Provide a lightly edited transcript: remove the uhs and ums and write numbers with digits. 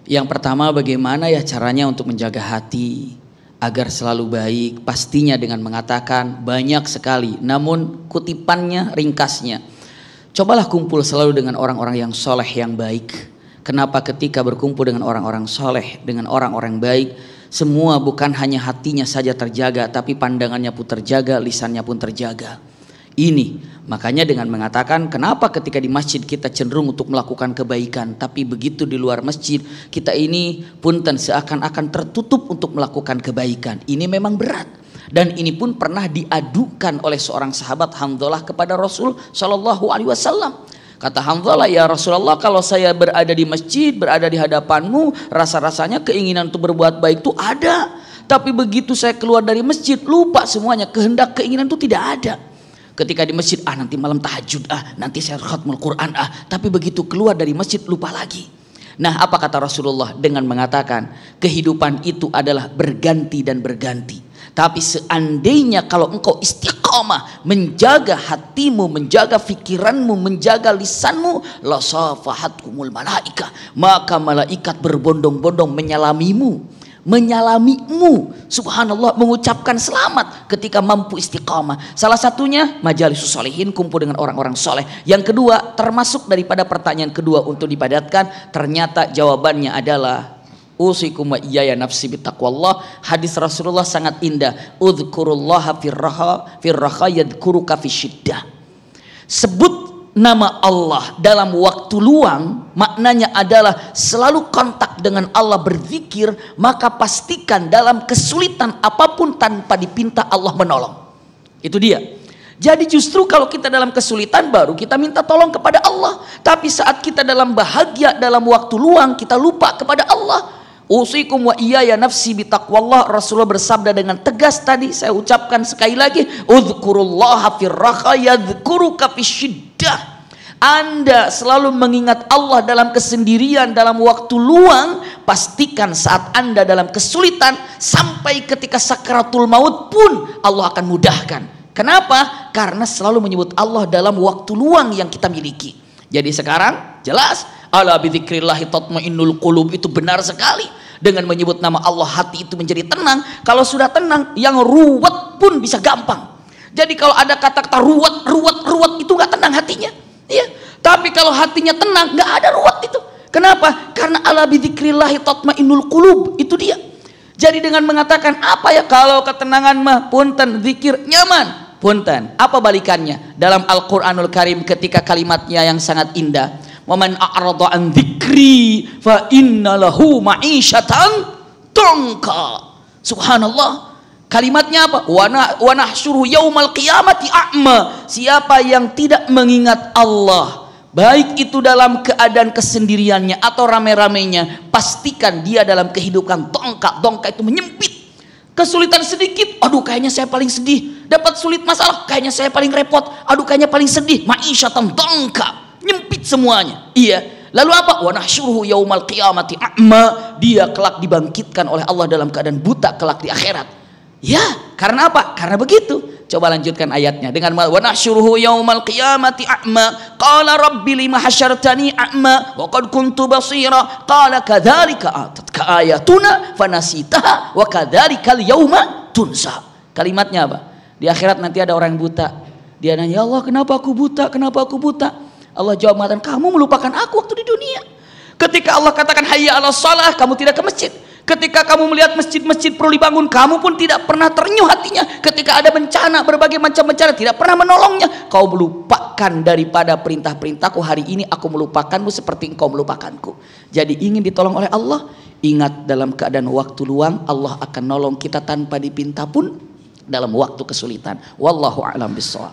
Yang pertama, bagaimana ya caranya untuk menjaga hati agar selalu baik? Pastinya dengan mengatakan banyak sekali, namun kutipannya, ringkasnya, cobalah kumpul selalu dengan orang-orang yang soleh, yang baik. Kenapa? Ketika berkumpul dengan orang-orang soleh, dengan orang-orang baik, semua bukan hanya hatinya saja terjaga, tapi pandangannya pun terjaga, lisannya pun terjaga. Ini makanya dengan mengatakan kenapa ketika di masjid kita cenderung untuk melakukan kebaikan, tapi begitu di luar masjid kita ini punten seakan-akan tertutup untuk melakukan kebaikan. Ini memang berat, dan ini pun pernah diadukan oleh seorang sahabat Hanzalah kepada Rasul Shallallahu Alaihi Wasallam. Kata Hanzalah, ya Rasulullah, kalau saya berada di masjid, berada di hadapanmu, rasa-rasanya keinginan untuk berbuat baik itu ada, tapi begitu saya keluar dari masjid lupa semuanya, kehendak keinginan itu tidak ada. Ketika di masjid, nanti malam tahajud, nanti saya khatmul Quran, tapi begitu keluar dari masjid lupa lagi. Nah, apa kata Rasulullah dengan mengatakan kehidupan itu adalah berganti dan berganti. Tapi seandainya kalau engkau istiqamah menjaga hatimu, menjaga fikiranmu, menjaga lisanmu, la safahatkumul malaika, maka malaikat berbondong-bondong menyalamimu, subhanallah, mengucapkan selamat ketika mampu istiqamah. Salah satunya majalisus sholihin, kumpul dengan orang-orang soleh. Yang kedua, termasuk daripada pertanyaan kedua untuk dipadatkan, ternyata jawabannya adalah usikum wa iyaya nafsi bittaqwallah. Hadis Rasulullah sangat indah, udzukurullaha firraha yadhkuruka fisyiddah. Sebut nama Allah dalam waktu luang, maknanya adalah selalu kontak dengan Allah, berzikir, maka pastikan dalam kesulitan apapun tanpa dipinta Allah menolong. Itu dia. Jadi justru kalau kita dalam kesulitan baru kita minta tolong kepada Allah, tapi saat kita dalam bahagia, dalam waktu luang, kita lupa kepada Allah. Usikum wa iyaya nafsi bitaqwallah. Rasulullah bersabda dengan tegas tadi, saya ucapkan sekali lagi, udzukurullaha firraha yadhkuruka fisyiddah. Anda selalu mengingat Allah dalam kesendirian, dalam waktu luang. Pastikan saat Anda dalam kesulitan, sampai ketika sakaratul maut pun Allah akan mudahkan. Kenapa? Karena selalu menyebut Allah dalam waktu luang yang kita miliki. Jadi sekarang jelas, ala bidzikrillahi tatmainnul qulub, itu benar sekali. Dengan menyebut nama Allah hati itu menjadi tenang. Kalau sudah tenang, yang ruwet pun bisa gampang. Jadi kalau ada kata-kata ruwet itu nggak tenang hatinya. Iya. Tapi kalau hatinya tenang, nggak ada ruwet itu. Kenapa? Karena ala bidzikrillahi tatmainnul qulub, itu dia. Jadi dengan mengatakan apa ya, kalau ketenangan mah punten, zikir nyaman, punten. Apa balikannya? Dalam Al-Qur'anul Karim ketika kalimatnya yang sangat indah, waman a'rada an dzikri fa inna lahu ma'isyatan dhanka. Subhanallah. Kalimatnya apa? Wa nahsyuruhu yaumal qiyamati a'ma. Siapa yang tidak mengingat Allah, baik itu dalam keadaan kesendiriannya atau rame-ramenya, pastikan dia dalam kehidupan dongka itu menyempit. Kesulitan sedikit, aduh kayaknya saya paling sedih. Dapat sulit masalah, kayaknya saya paling repot. Aduh kayaknya paling sedih. Ma'isyatan dongka, nyempit semuanya. Iya. Lalu apa? Wa nahsyuruhu yaumal qiyamati a'ma. Dia kelak dibangkitkan oleh Allah dalam keadaan buta kelak di akhirat. Ya, karena apa? Karena begitu. Coba lanjutkan ayatnya dengan wa nahsyuruhu yaumal qiyamati a'ma qala rabbi lima hasyartani a'ma wa qad kuntu basira qala kadzalika atatka ayatuna fanasitaha wa kadzalikal yauma tunsa. Kalimatnya apa? Di akhirat nanti ada orang yang buta. Dia nanya, ya Allah, kenapa aku buta? Kenapa aku buta? Allah jawab mengatakan, kamu melupakan aku waktu di dunia. Ketika Allah katakan hayya 'alas shalah, kamu tidak ke masjid. Ketika kamu melihat masjid-masjid perlu dibangun, kamu pun tidak pernah terenyuh hatinya. Ketika ada bencana, berbagai macam bencana, tidak pernah menolongnya. Kau melupakan daripada perintah-perintahku. Hari ini aku melupakanmu seperti engkau melupakanku. Jadi ingin ditolong oleh Allah, ingat dalam keadaan waktu luang, Allah akan nolong kita tanpa dipinta pun dalam waktu kesulitan. Wallahu a'lam bishawab.